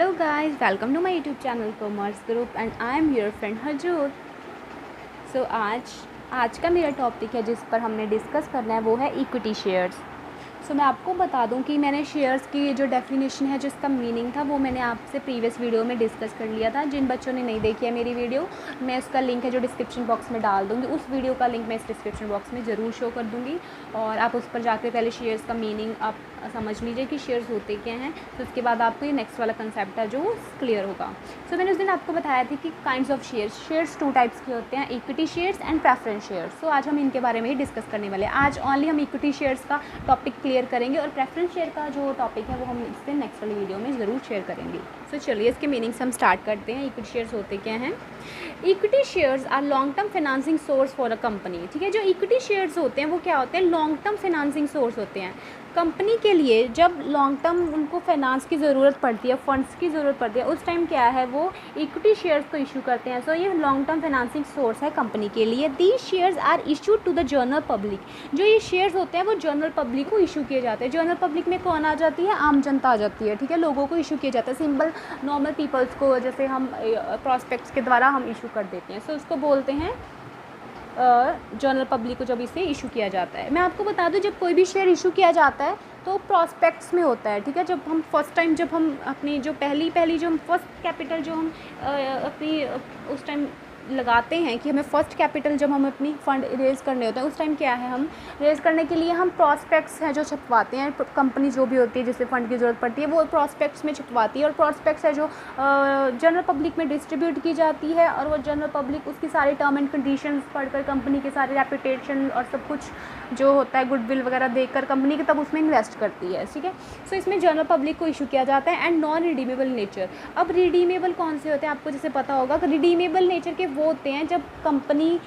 Hello guys, welcome to my YouTube channel Commerce Group and I am your friend Harjoot. So आज का मेरा topic है जिस पर हमने डिस्कस करना है वो है इक्विटी शेयर्स. मैं आपको बता दूं कि मैंने शेयर्स की जो डेफिनेशन है जिसका मीनिंग था वो मैंने आपसे प्रीवियस वीडियो में डिस्कस कर लिया था. जिन बच्चों ने नहीं देखी है मेरी वीडियो, मैं उसका लिंक है जो डिस्क्रिप्शन बॉक्स में डाल दूँगी. उस वीडियो का लिंक मैं इस डिस्क्रिप्शन बॉक्स में ज़रूर शो कर दूँगी और आप उस पर जाकर पहले शेयर्स का मीनिंग आप समझ लीजिए कि शेयर्स होते क्या हैं. तो उसके बाद आपको ये नेक्स्ट वाला कंसेप्ट है जो क्लियर होगा. मैंने उस दिन आपको बताया था कि काइंड्स ऑफ शेयर्स 2 टाइप्स के होते हैं, equity shares and preference shares. आज हम इनके बारे में ही डिस्कस करने वाले हैं. आज ओनली हम इक्विटी शेयर्स का टॉपिक क्लियर करेंगे और प्रेफरेंस शेयर का जो टॉपिक है वो हम इससे नेक्स्ट वाली वीडियो में ज़रूर शेयर करेंगे. चलिए इसके मीनिंग्स हम स्टार्ट करते हैं. इक्विटी शेयर्स होते क्या हैं? Equity shares are long term financing source for a company. ठीक है, जो इक्विटी शेयर्स होते हैं वो क्या होते हैं? लॉन्ग टर्म फाइनेंसिंग सोर्स होते हैं कंपनी के लिए. जब लॉन्ग टर्म उनको फाइनेंस की ज़रूरत पड़ती है, फंड्स की ज़रूरत पड़ती है, उस टाइम क्या है वो इक्विटी शेयर्स को इशू करते हैं. ये लॉन्ग टर्म फाइनेंसिंग सोर्स है कंपनी के लिए. These shares are issued to the general public. जो ये शेयर्स होते हैं वो जनरल पब्लिक को इशू किए जाते हैं. जनरल पब्लिक में कौन आ जाती है? आम जनता आ जाती है. ठीक है, लोगों को इशू किया जाता है. सिंपल नॉर्मल पीपल्स को जैसे हम प्रॉस्पेक्ट्स के द्वारा हम इशू कर देते हैं. उसको बोलते हैं जनरल पब्लिक को जब इसे इशू किया जाता है. मैं आपको बता दूं, जब कोई भी शेयर इशू किया जाता है तो प्रॉस्पेक्ट्स में होता है. ठीक है, जब हम फर्स्ट टाइम जब हम अपनी जो पहली जो हम फर्स्ट कैपिटल जो हम अपनी उस टाइम लगाते हैं कि हमें फ़र्स्ट कैपिटल जब हम अपनी फ़ंड रेज़ करने होते हैं उस टाइम क्या है, हम रेज़ करने के लिए हम प्रॉस्पेक्ट्स हैं जो छपवाते हैं. कंपनी जो भी होती है जिसे फ़ंड की ज़रूरत पड़ती है वो प्रॉस्पेक्ट्स में छपवाती है और प्रॉस्पेक्ट्स है जो जनरल पब्लिक में डिस्ट्रीब्यूट की जाती है और वो जनरल पब्लिक उसकी सारी टर्म एंड कंडीशंस पढ़कर कंपनी के सारे रेपुटेशन और सब कुछ जो होता है गुडविल वगैरह देखकर कंपनी के तब उसमें इन्वेस्ट करती है. ठीक है, इसमें जनरल पब्लिक को इशू किया जाता है. And non redeemable nature. अब रिडीमेबल कौन से होते हैं आपको जैसे पता होगा कि रिडीमेबल नेचर के वो होते हैं जब कंपनी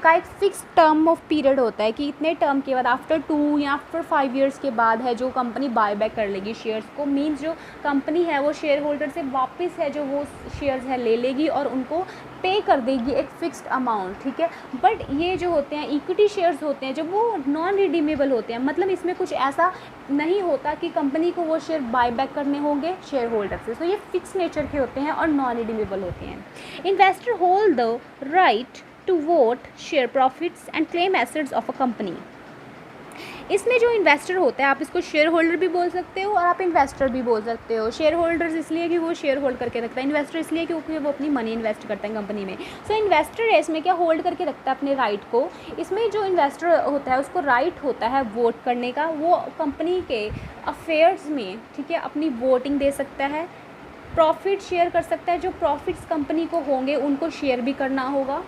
का एक फिक्स टर्म ऑफ पीरियड होता है कि इतने टर्म के बाद आफ्टर 2 या आफ्टर 5 ईयर्स के बाद है जो कंपनी बाय बैक कर लेगी शेयर्स को. मीन्स जो कंपनी है वो शेयर होल्डर से वापस है जो वो शेयर्स है ले लेगी और उनको पे कर देगी एक फिक्स्ड अमाउंट. ठीक है, बट ये जो होते हैं इक्विटी शेयर्स होते हैं जब वो नॉन रिडीमेबल होते हैं. मतलब इसमें कुछ ऐसा नहीं होता कि कंपनी को वो शेयर बाय बैक करने होंगे शेयर होल्डर से. ये फिक्स नेचर के होते हैं और नॉन रिडीमेबल होते हैं. Investor hold the right to vote share profits and claim assets of a company. इसमें जो इन्वेस्टर होता है आप इसको शेयर होल्डर भी बोल सकते हो और आप इन्वेस्टर भी बोल सकते हो. शेयर होल्डर्स इसलिए कि वो शेयर होल्ड करके रखता है, इन्वेस्टर इसलिए क्योंकि वो अपनी मनी इन्वेस्ट करता है कंपनी में. इन्वेस्टर है इसमें क्या होल्ड करके रखता है अपने राइट को. इसमें जो इन्वेस्टर होता है उसको राइट होता है वोट करने का. वो कंपनी के अफेयर्स में, ठीक है, अपनी वोटिंग दे सकता है. प्रॉफिट शेयर कर सकता है. जो प्रॉफिट्स कंपनी को होंगे उनको शेयर भी करना होगा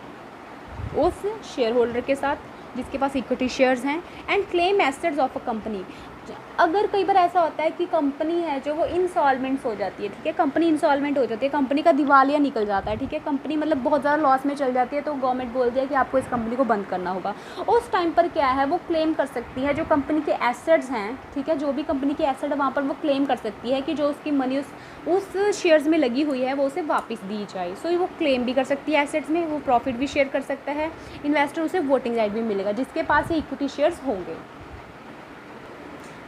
उस शेयर होल्डर के साथ जिसके पास इक्विटी शेयर्स हैं. And claim assets of a company. अगर कई बार ऐसा होता है कि कंपनी है जो वो इंसॉल्वेंट्स हो जाती है. ठीक है, कंपनी इंसॉल्वेंट हो जाती है, कंपनी का दिवालिया निकल जाता है. ठीक है, कंपनी मतलब बहुत ज़्यादा लॉस में चल जाती है तो गवर्नमेंट बोलती है कि आपको इस कंपनी को बंद करना होगा. उस टाइम पर क्या है वो क्लेम कर सकती है जो कंपनी के एसेट्स हैं. ठीक है, जो भी कंपनी के एसेट है वहाँ पर वो क्लेम कर सकती है कि जो उसकी मनी उस शेयर्स में लगी हुई है वो उसे वापस दी जाए. वो क्लेम भी कर सकती है एसेट्स में, वो प्रॉफिट भी शेयर कर सकता है. इन्वेस्टर उसे वोटिंग राइट भी मिलेगा जिसके पास ये इक्विटी शेयर्स होंगे.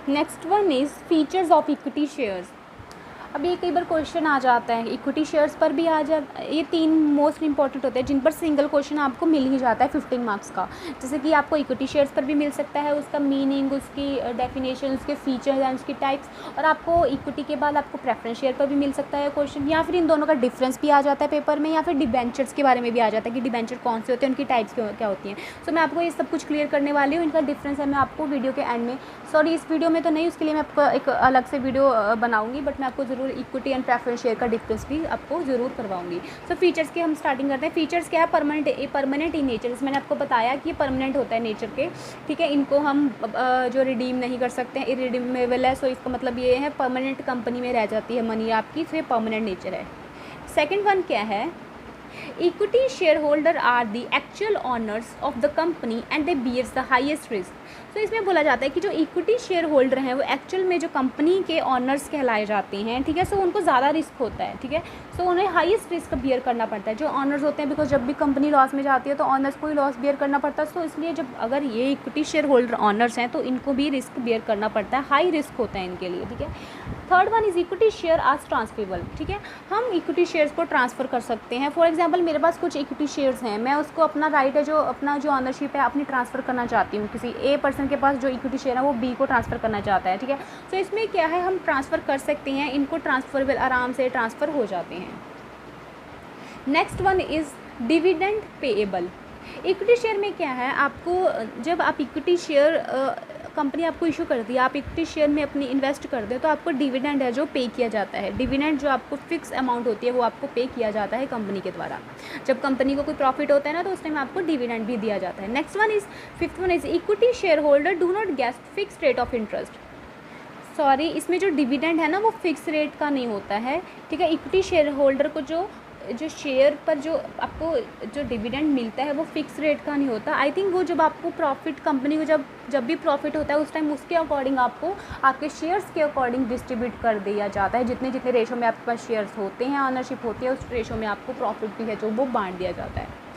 Next one is features of equity shares. अब ये कई बार क्वेश्चन आ जाता है इक्विटी शेयर्स पर भी आ जाता है. ये 3 मोस्ट इंपॉर्टेंट होते हैं जिन पर सिंगल क्वेश्चन आपको मिल ही जाता है 15 मार्क्स का. जैसे कि आपको इक्विटी शेयर्स पर भी मिल सकता है, उसका मीनिंग, उसकी डेफिनेशन, उसके फीचर्स एंड उसकी टाइप्स. और आपको इक्विटी के बाद आपको प्रेफरेंस शेयर पर भी मिल सकता है क्वेश्चन, या फिर इन दोनों का डिफरेंस भी आ जाता है पेपर में, या फिर डिबेंचर्स के बारे में भी आ जाता है कि डिबेंचर कौन से होते हैं, उनकी टाइप्स क्या होती हैं. मैं आपको ये सब कुछ क्लियर करने वाली हूँ. इनका डिफरेंस है मैं आपको वीडियो के एंड में, इस वीडियो में तो नहीं, उसके लिए मैं आपको एक अलग से वीडियो बनाऊँगी, बट मैं आपको ज़रूर इक्विटी एंड प्रेफरेंस शेयर का डिफरेंस भी आपको ज़रूर करवाऊंगी. फीचर्स की हम स्टार्टिंग करते हैं. फीचर्स क्या है? Permanent in nature. मैंने आपको बताया कि ये परमानेंट होता है नेचर के. ठीक है, इनको हम जो रिडीम नहीं कर सकते हैं, इरिडीमेबल है. इसका मतलब ये है परमानेंट कंपनी में रह जाती है मनी आपकी, ये परमानेंट नेचर है. सेकेंड वन क्या है? Equity share holder are the actual owners of the company and they bears the highest risk. इसमें बोला जाता है कि जो इक्विटी शेयर होल्डर हैं वो एक्चुअल में जो कंपनी के ऑनर्स कहलाए जाते हैं. ठीक है, उनको ज़्यादा रिस्क होता है. ठीक है, उन्हें हाईएस्ट रिस्क बियर करना पड़ता है. जो ऑनर्स होते हैं, बिकॉज जब भी कंपनी लॉस में जाती है तो ऑनर्स को ही लॉस बियर करना पड़ता है. इसलिए जब अगर ये इक्विटी शेयर होल्डर ऑनर्स हैं तो इनको भी रिस्क बियर करना पड़ता है. हाई रिस्क होता है इनके लिए. ठीक है, third one is equity share आज ट्रांसफरेबल, ठीक है, हम इक्विटी शेयर्स को ट्रांसफ़र कर सकते हैं। फॉर एग्जांपल मेरे पास कुछ इक्विटी शेयर्स हैं, मैं उसको अपना राइट है जो अपना जो ऑनरशिप है अपनी ट्रांसफ़र करना चाहती हूँ, किसी ए पर्सन के पास जो इक्विटी शेयर है वो बी को ट्रांसफ़र करना चाहता है, ठीक है। तो इसमें क्या है, हम ट्रांसफ़र कर सकते हैं, इनको ट्रांसफरेबल आराम से ट्रांसफ़र हो जाते हैं। Next one is dividend payable. Equity share में क्या है, आपको जब आप इक्विटी शेयर कंपनी आपको इशू करती है, आप इक्विटी शेयर में अपनी इन्वेस्ट कर दे तो आपको डिविडेंड है जो पे किया जाता है। डिविडेंड जो आपको फिक्स अमाउंट होती है वो आपको पे किया जाता है कंपनी के द्वारा। जब कंपनी को कोई प्रॉफिट होता है ना तो उस टाइम आपको डिविडेंड भी दिया जाता है। Next one is fifth one is equity share holder do not get fix rate of interest. Sorry, इसमें जो डिविडेंड है ना वो फिक्स रेट का नहीं होता है, ठीक है। इक्विटी शेयर होल्डर को जो शेयर पर जो आपको जो डिविडेंड मिलता है वो फिक्स रेट का नहीं होता। आई थिंक वो जब आपको प्रॉफिट कंपनी को जब भी प्रॉफिट होता है उस टाइम उसके अकॉर्डिंग आपको आपके शेयर्स के अकॉर्डिंग डिस्ट्रीब्यूट कर दिया जाता है। जितने जितने रेशो में आपके पास शेयर्स होते हैं, ऑनरशिप होती है, उस रेशो में आपको प्रॉफिट भी है जो वो बांट दिया जाता है।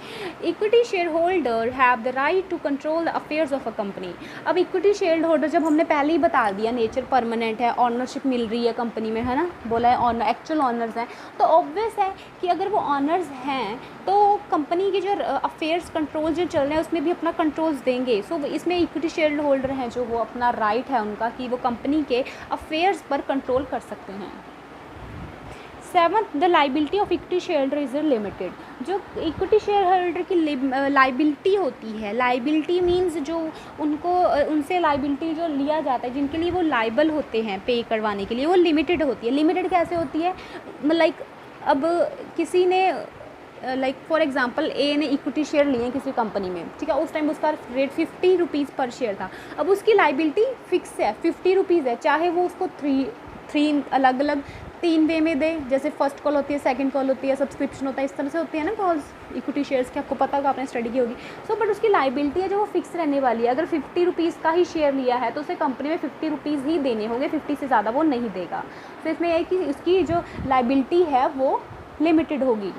Equity share holder have the right to control the affairs of a company. अब इक्विटी शेयर होल्डर जब हमने पहले ही बता दिया नेचर परमानेंट है, ऑनरशिप मिल रही है कंपनी में, है ना, बोला है ऑनर एक्चुअल ऑनर्स हैं, तो ऑब्वियस है कि अगर वो ऑनर्स हैं तो कंपनी के जो अफेयर्स कंट्रोल जो चल रहे हैं उसमें भी अपना कंट्रोल्स देंगे। सो इसमें इक्विटी शेयर होल्डर हैं जो वो अपना राइट है उनका कि वो कंपनी के अफेयर्स पर कंट्रोल कर सकते हैं। Seventh, the liability of equity share holder is limited. जो इक्विटी शेयर होल्डर की लाइबिलिटी होती है, लाइबिलिटी मीन्स जो उनको उनसे लाइबिलिटी जो लिया जाता है, जिनके लिए वो लाइबल होते हैं पे करवाने के लिए, वो लिमिटेड होती है। लिमिटेड कैसे होती है, लाइक अब किसी ने लाइक फॉर एग्जांपल ए ने इक्विटी शेयर लिए किसी कंपनी में, ठीक है, उस टाइम उसका रेट 50 रुपीज़ पर शेयर था। अब उसकी लाइबिलिटी फिक्स है, 50 रुपीज़ है, चाहे वो उसको थ्री अलग अलग 3 वे में दे, जैसे फर्स्ट कॉल होती है, सेकंड कॉल होती है, सब्सक्रिप्शन होता है, इस तरह से होती है ना कॉल्स इक्विटी शेयर्स की, आपको पता होगा, आपने स्टडी की होगी। सो बट उसकी लाइबिलिटी है जो वो फिक्स रहने वाली है। अगर 50 रुपीज़ का ही शेयर लिया है तो उसे कंपनी में 50 रुपीज़ ही देने होंगे, 50 से ज़्यादा वो नहीं देगा। तो इसमें यह है कि उसकी जो लाइबिलिटी है वो लिमिटेड होगी।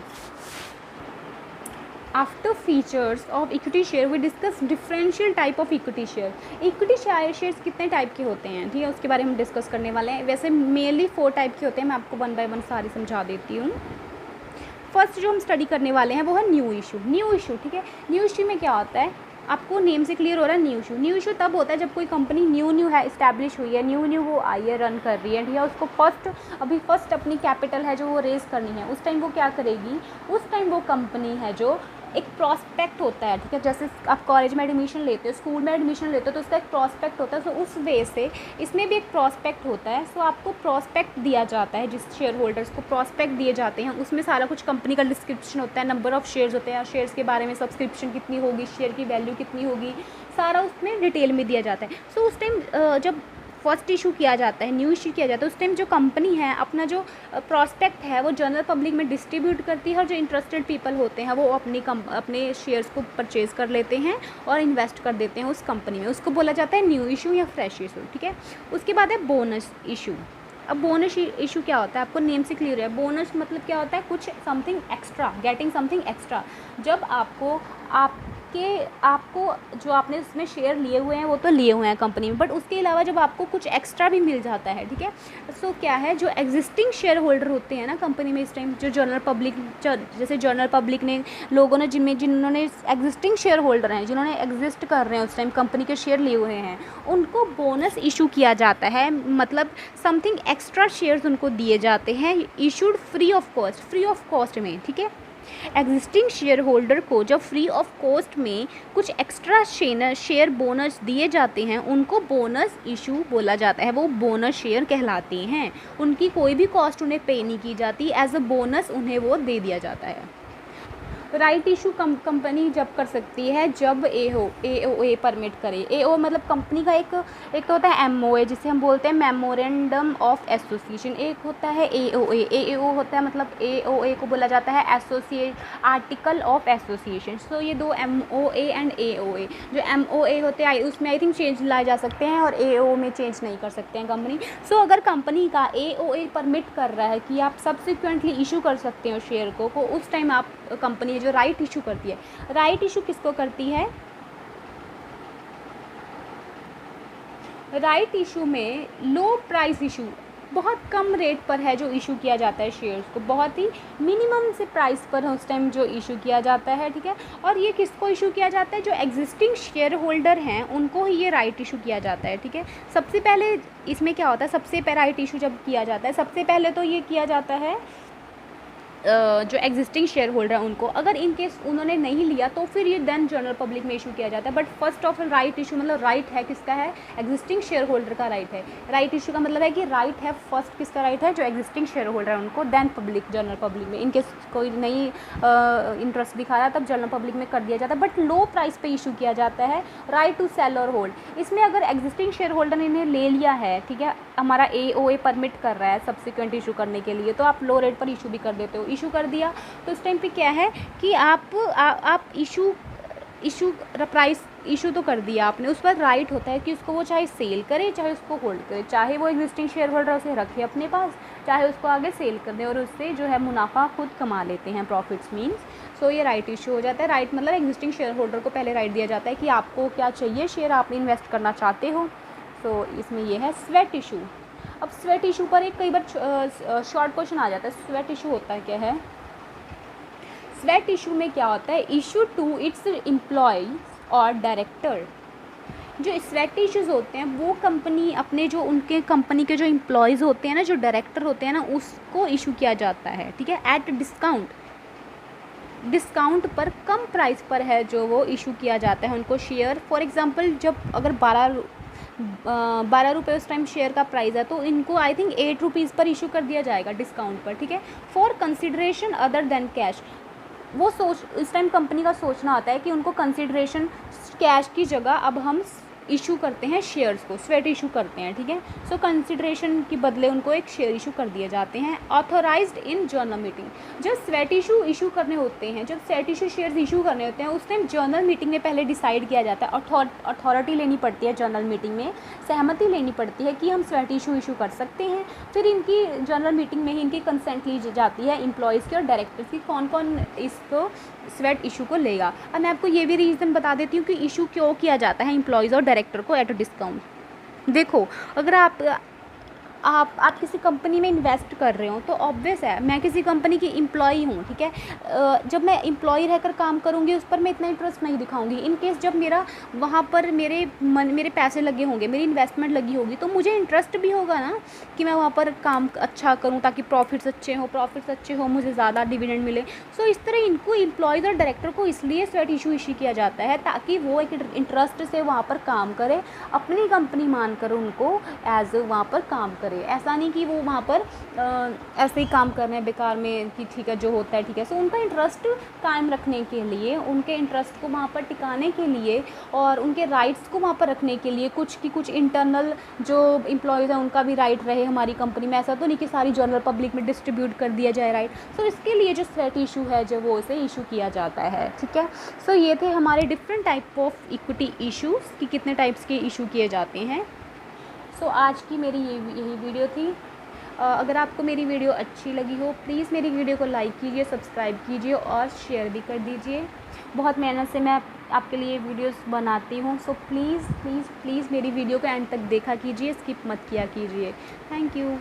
After features of equity share we discuss differential type of equity share. Equity shares कितने टाइप के होते हैं, ठीक है, उसके बारे में हम डिस्कस करने वाले हैं। वैसे मेनली 4 टाइप के होते हैं, मैं आपको 1 बाय 1 सारी समझा देती हूँ। फर्स्ट जो हम स्टडी करने वाले हैं वो है न्यू इशू। न्यू इशू, ठीक है, न्यू इशू में क्या होता है, आपको नेम से क्लियर हो रहा है। न्यू इशू, न्यू इशू तब होता है जब कोई कंपनी न्यू है, इस्टेब्लिश हुई है, न्यू वो आई है, रन कर रही है, ठीक है, उसको फर्स्ट अपनी कैपिटल है जो वो रेज़ करनी है। उस टाइम वो क्या करेगी, उस टाइम वो कंपनी है जो एक प्रॉस्पेक्ट होता है, ठीक है, जैसे आप कॉलेज में एडमिशन लेते हो, स्कूल में एडमिशन लेते हो तो उसका एक प्रॉस्पेक्ट होता है। सो उस वे से इसमें भी एक प्रॉस्पेक्ट होता है। सो आपको प्रॉस्पेक्ट दिया जाता है, जिस शेयर होल्डर्स को प्रॉस्पेक्ट दिए जाते हैं, उसमें सारा कुछ कंपनी का डिस्क्रिप्शन होता है, नंबर ऑफ़ शेयर्स होते हैं, शेयर्स के बारे में, सब्सक्रिप्शन कितनी होगी, शेयर की वैल्यू कितनी होगी, सारा उसमें डिटेल में दिया जाता है। सो उस टाइम जब फर्स्ट इशू किया जाता है, न्यू इशू किया जाता है, उस टाइम जो कंपनी है अपना जो प्रॉस्पेक्ट है वो जनरल पब्लिक में डिस्ट्रीब्यूट करती है और जो इंटरेस्टेड पीपल होते हैं वो अपने शेयर्स को परचेज़ कर लेते हैं और इन्वेस्ट कर देते हैं उस कंपनी में। उसको बोला जाता है न्यू इशू या फ्रेश इशू, ठीक है। उसके बाद है बोनस इशू। अब बोनस इशू क्या होता है, आपको नेम से क्लियर है। बोनस मतलब क्या होता है, कुछ something extra, getting something extra. जब आपको जो आपने उसमें शेयर लिए हुए हैं वो तो लिए हुए हैं कंपनी में, बट उसके अलावा जब आपको कुछ एक्स्ट्रा भी मिल जाता है, ठीक है। सो क्या है, जो एग्जिस्टिंग शेयर होल्डर होते हैं ना कंपनी में इस टाइम, जो जनरल पब्लिक, जैसे जनरल पब्लिक ने लोगों ने जिन्होंने एग्जिस्टिंग शेयर होल्डर हैं, जिन्होंने एग्जिस्ट कर रहे हैं उस टाइम कंपनी के शेयर लिए हुए हैं, उनको बोनस इशू किया जाता है। मतलब समथिंग एक्स्ट्रा शेयर्स उनको दिए जाते हैं, इशूड फ्री ऑफ कॉस्ट में, ठीक है। एग्जिस्टिंग शेयर होल्डर को जब फ्री ऑफ कॉस्ट में कुछ एक्स्ट्रा शेयर बोनस दिए जाते हैं उनको बोनस इशू बोला जाता है, वो बोनस शेयर कहलाते हैं। उनकी कोई भी कॉस्ट उन्हें पे नहीं की जाती, एज अ बोनस उन्हें वो दे दिया जाता है। राइट इशू कंपनी जब कर सकती है जब AOA परमिट करे। AO मतलब कंपनी का एक तो होता है MOA जिसे हम बोलते हैं मेमोरेंडम ऑफ एसोसिएशन, एक होता है AOA। AO होता है मतलब AOA को बोला जाता है आर्टिकल ऑफ एसोसिएशन। सो ये दो MOA एंड AOA, जो MOA होते हैं उसमें आई थिंक चेंज लाए जा सकते हैं और AO में चेंज नहीं कर सकते हैं कंपनी। सो अगर कंपनी का AOA परमिट कर रहा है कि आप सब्सिक्वेंटली इशू कर सकते हो शेयर को उस टाइम आप कंपनी जो राइट इशू करती है। राइट इशू किसको करती है, राइट इशू में लो प्राइस इशू, बहुत कम रेट पर है जो इशू किया जाता है शेयर्स को, बहुत ही मिनिमम से प्राइस पर उस टाइम जो इशू किया जाता है, ठीक है। और ये किसको इशू किया जाता है, जो एग्जिस्टिंग शेयर होल्डर हैं उनको ही ये राइट इशू किया जाता है, ठीक है। सबसे पहले इसमें क्या होता है, सबसे पहले राइट इशू जब किया जाता है, सबसे पहले तो ये किया जाता है जो एग्जिस्टिंग शेयर होल्डर है उनको, अगर इन केस उन्होंने नहीं लिया तो फिर ये देन जनरल पब्लिक में इशू किया जाता है। But first of all right issue मतलब राइट है किसका है, एग्जिस्टिंग शेयर होल्डर का राइट है। राइट इशू का मतलब है कि राइट है फर्स्ट किसका राइट है, जो एग्जिस्टिंग शेयर होल्डर है उनको, देन पब्लिक जनरल पब्लिक में। इन केस कोई नहीं इंटरेस्ट दिखा रहा तब जनरल पब्लिक में कर दिया जाता है। बट लो प्राइस पे इशू किया जाता है राइट टू सेल और होल्ड। इसमें अगर एग्जिस्टिंग शेयर होल्डर ने इन्हें ले लिया है, ठीक है, हमारा AOA परमिट कर रहा है सब्सिक्वेंट इशू करने के लिए, तो आप लो रेट पर इशू भी कर देते हो। इशू कर दिया तो इस टाइम पे क्या है कि आप इशू प्राइस इशू तो कर दिया आपने, उस पर राइट होता है कि उसको वो चाहे सेल करे चाहे उसको होल्ड करे, चाहे वो एग्जिस्टिंग शेयर होल्डर उसे रखे अपने पास, चाहे उसको आगे सेल कर दे और उससे जो है मुनाफा खुद कमा लेते हैं, प्रॉफिट्स मीन्स। सो ये राइट इशू हो जाता है। राइट मतलब एग्जिस्टिंग शेयर होल्डर को पहले राइट दिया जाता है कि आपको क्या चाहिए शेयर, आप इन्वेस्ट करना चाहते हो। सो इसमें ये है स्वेट इशू। अब स्वेट इशू पर एक कई बार शॉर्ट क्वेश्चन आ जाता है, स्वेट इशू होता है क्या है। स्वेट इशू में क्या होता है, इशू टू इट्स एम्प्लॉय और डायरेक्टर। जो स्वेट इश्यूज़ होते हैं वो कंपनी अपने जो उनके कंपनी के जो एम्प्लॉयज़ होते हैं ना, जो डायरेक्टर होते हैं ना, उसको इशू किया जाता है, ठीक है, एट डिस्काउंट पर कम प्राइस पर है जो वो इशू किया जाता है उनको शेयर। फॉर एग्जांपल जब अगर 12 रुपये उस टाइम शेयर का प्राइस है तो इनको आई थिंक 8 रुपीज़ पर इशू कर दिया जाएगा डिस्काउंट पर, ठीक है, for consideration other than cash. वो इस टाइम कंपनी का सोचना होता है कि उनको कंसिडरेशन कैश की जगह अब हम इशू करते हैं शेयर्स को, स्वेट इशू करते हैं, ठीक है। सो कंसिडरेशन के बदले उनको एक शेयर इशू कर दिए जाते हैं ऑथोराइज्ड इन जर्नल मीटिंग। जब स्वेट इशू करने होते हैं, जब स्वेट इशू शेयर्स इशू करने होते हैं उस टाइम जर्नल मीटिंग में पहले डिसाइड किया जाता है, अथॉरिटी लेनी पड़ती है जर्नल मीटिंग में, सहमति लेनी पड़ती है कि हम स्वेट इशू कर सकते हैं। फिर इनकी जर्नल मीटिंग में ही इनकी कंसेंट ली जाती है एम्प्लॉयज़ की और डायरेक्टर्स की, कौन कौन इसको स्वेट इशू को लेगा। अब मैं आपको ये भी रीज़न बता देती हूँ कि इशू क्यों किया जाता है एम्प्लॉयज़ और डायरेक्टर को एट अ डिस्काउंट। देखो अगर आप किसी कंपनी में इन्वेस्ट कर रहे हो तो ऑब्वियस है, मैं किसी कंपनी की एम्प्लॉई हूँ, ठीक है। जब मैं एम्प्लॉई रहकर काम करूँगी उस पर मैं इतना इंटरेस्ट नहीं दिखाऊंगी। इन केस जब मेरा वहाँ पर मेरे पैसे लगे होंगे, मेरी इन्वेस्टमेंट लगी होगी, तो मुझे इंटरेस्ट भी होगा ना कि मैं वहाँ पर काम अच्छा करूँ ताकि प्रॉफिट्स अच्छे हो, मुझे ज़्यादा डिविडेंड मिले। सो इस तरह इनको एम्प्लॉयज़ और डायरेक्टर को इसलिए स्वेट इशू किया जाता है ताकि वो एक इंटरेस्ट से वहाँ पर काम करे, अपनी कंपनी मान कर उनको एज वहाँ पर काम करे। ऐसा नहीं कि वो वहाँ पर ऐसे ही काम कर रहे हैं बेकार में कि ठीक है जो होता है ठीक है। सो उनका इंटरेस्ट कायम रखने के लिए, उनके इंटरेस्ट को वहाँ पर टिकाने के लिए और उनके राइट्स को वहाँ पर रखने के लिए कुछ इंटरनल जो एम्प्लॉयज़ हैं उनका भी राइट रहे हमारी कंपनी में। ऐसा तो नहीं कि सारी जनरल पब्लिक में डिस्ट्रीब्यूट कर दिया जाए राइट। सो इसके लिए जो स्वेट इशू है जो वो उसे इशू किया जाता है, ठीक है। सो ये थे हमारे different type of equity issues कि कितने टाइप्स के इशू किए जाते हैं। सो आज की मेरी यही वीडियो थी। अगर आपको मेरी वीडियो अच्छी लगी हो प्लीज़ मेरी वीडियो को लाइक कीजिए, सब्सक्राइब कीजिए और शेयर भी कर दीजिए। बहुत मेहनत से मैं आपके लिए वीडियोस बनाती हूँ। सो प्लीज़ मेरी वीडियो को एंड तक देखा कीजिए, स्किप मत किया कीजिए। Thank you.